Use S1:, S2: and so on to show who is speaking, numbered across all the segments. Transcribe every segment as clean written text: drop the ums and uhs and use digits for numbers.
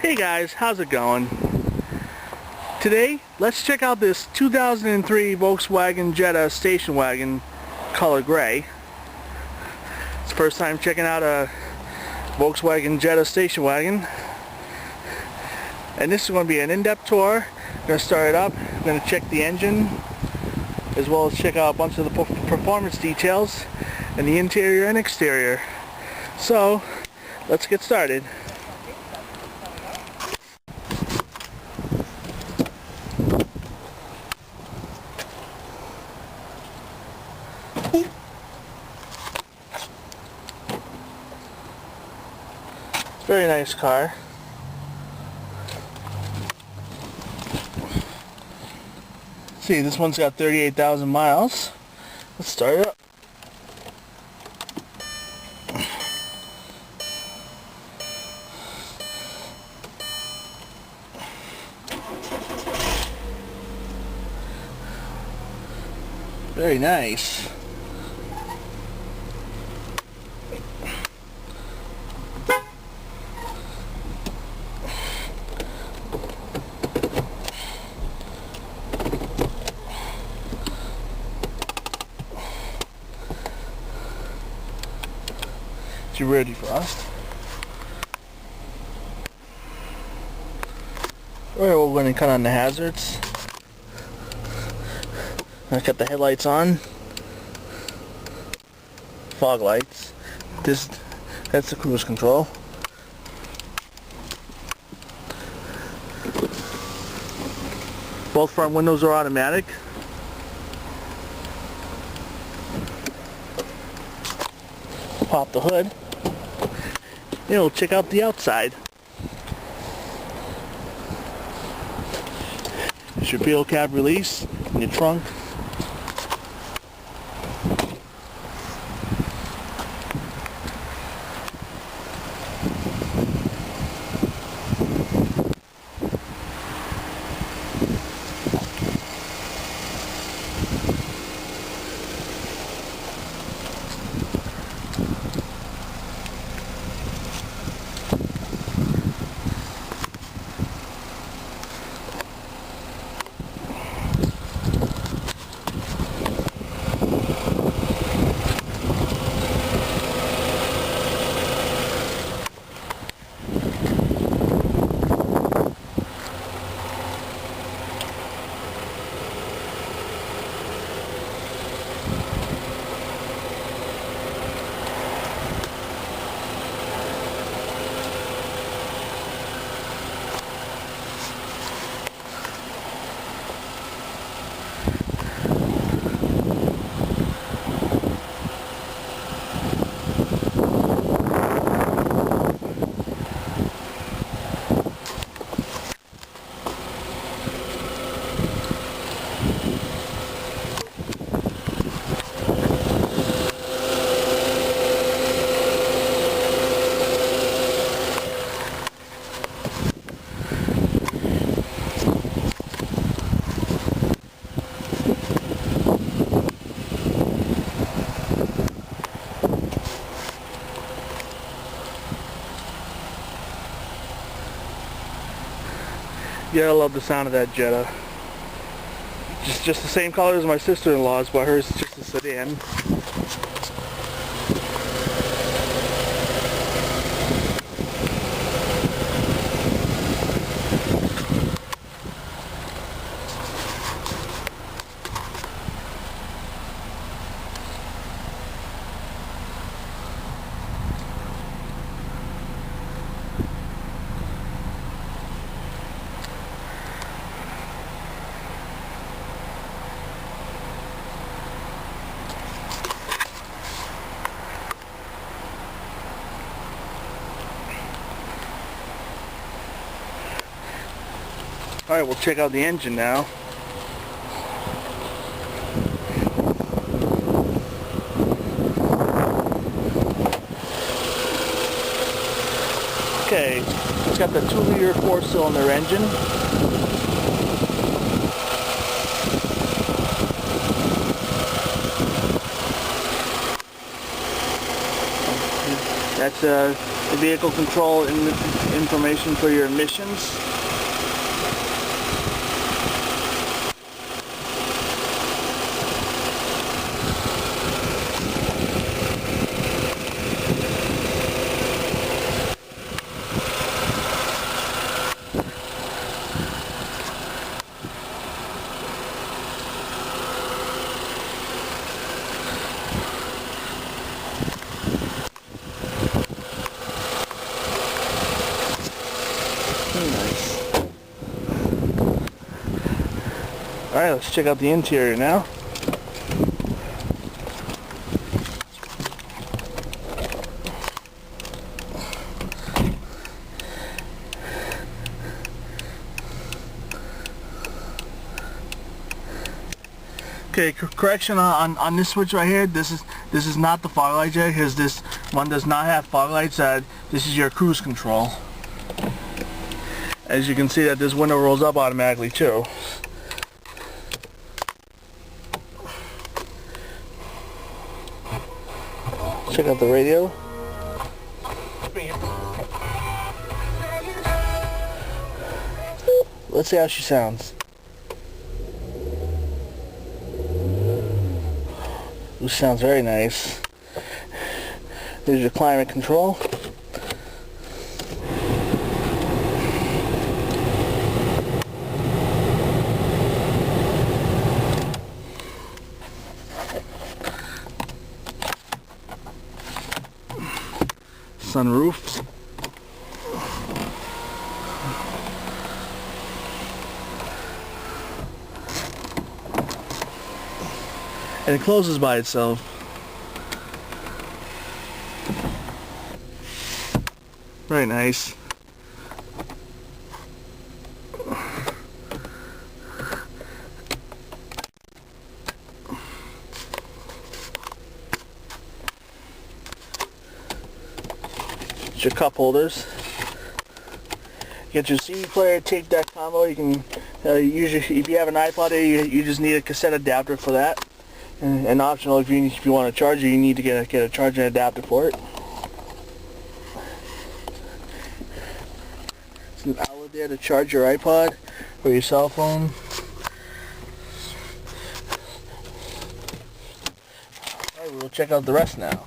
S1: Hey guys, how's it going? Today, let's check out this 2003 Volkswagen Jetta station wagon, color gray. It's the first time checking out a Volkswagen Jetta station wagon. And this is going to be an in-depth tour. I'm going to start it up, I'm going to check the engine, as well as check out a bunch of the performance details and the interior and exterior. So, let's get started. Very nice car. See, this one's got 38,000 miles. Let's start it up. Very nice. You ready for us? Alright, we're going to cut on the hazards. I got the headlights on. Fog lights. That's the cruise control. Both front windows are automatic. Pop the hood. We'll check out the outside. It's your fuel cap release in your trunk. Yeah, I love the sound of that Jetta. Just the same color as my sister-in-law's, but hers is just a sedan. Alright, we'll check out the engine now. Okay, it's got the 2-liter 4-cylinder engine. That's the vehicle control information for your emissions. Nice. Alright, let's check out the interior now. Okay, correction on this switch right here. This is not the fog light jet, because this one does not have fog lights. This is your cruise control. As you can see, that this window rolls up automatically too. Check out the radio. Let's see how she sounds. Ooh, sounds very nice. There's your climate control. Sunroof. And it closes by itself. Very nice. Your cup holders. Get your CD player, tape deck combo. You can use if you have an iPod, you just need a cassette adapter for that. And optional, if you want a charger, you need to get a charging adapter for it. It's an outlet there to charge your iPod or your cell phone. Alright, we'll check out the rest now.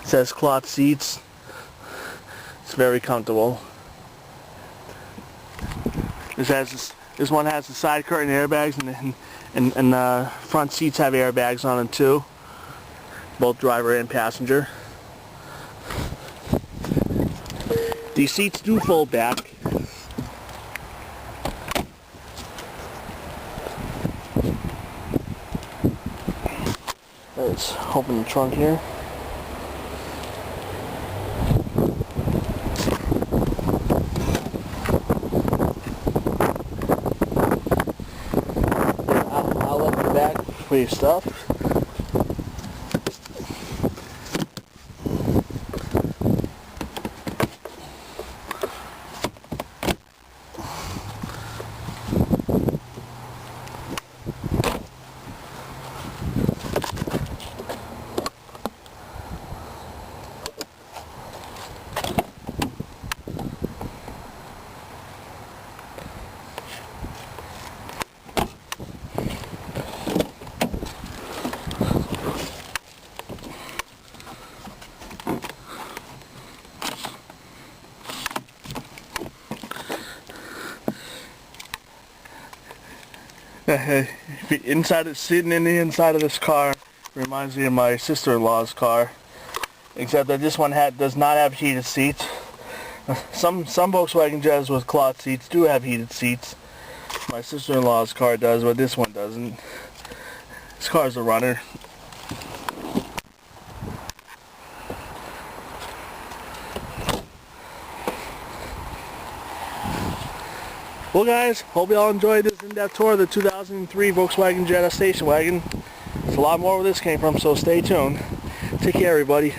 S1: It says cloth seats. It's very comfortable. This one has the side curtain airbags, and the front seats have airbags on them too, both driver and passenger. These seats do fold back. Let's open the trunk here. For your stuff. Sitting in the inside of this car reminds me of my sister-in-law's car, except that this one does not have heated seats. Some Volkswagen Jettas with cloth seats do have heated seats. My sister-in-law's car does, but this one doesn't. This car's a runner. Well guys, hope you all enjoyed this in-depth tour of the 2003 Volkswagen Jetta station wagon. So a lot more where this came from, so stay tuned. Take care, everybody.